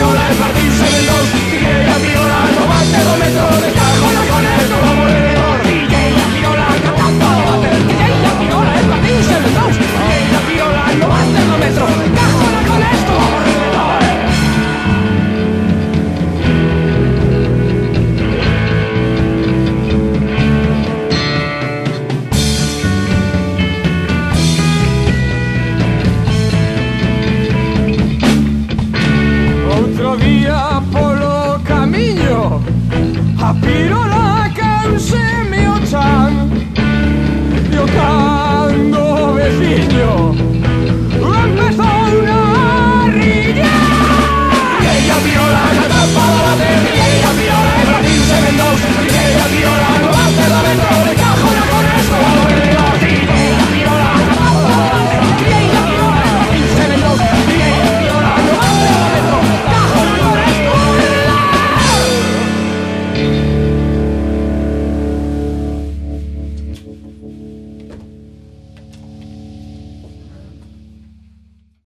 pirola el partirse del dos. DJ la pirola, no más de 2 metros. Descajona con esto, vamos alrededor. DJ la pirola, cantando a bater. DJ la pirola el partirse del dos. DJ la pirola, no más de 2 metros. Descajona con esto, vamos alrededor. Outro día polo camiño a pirola cansei.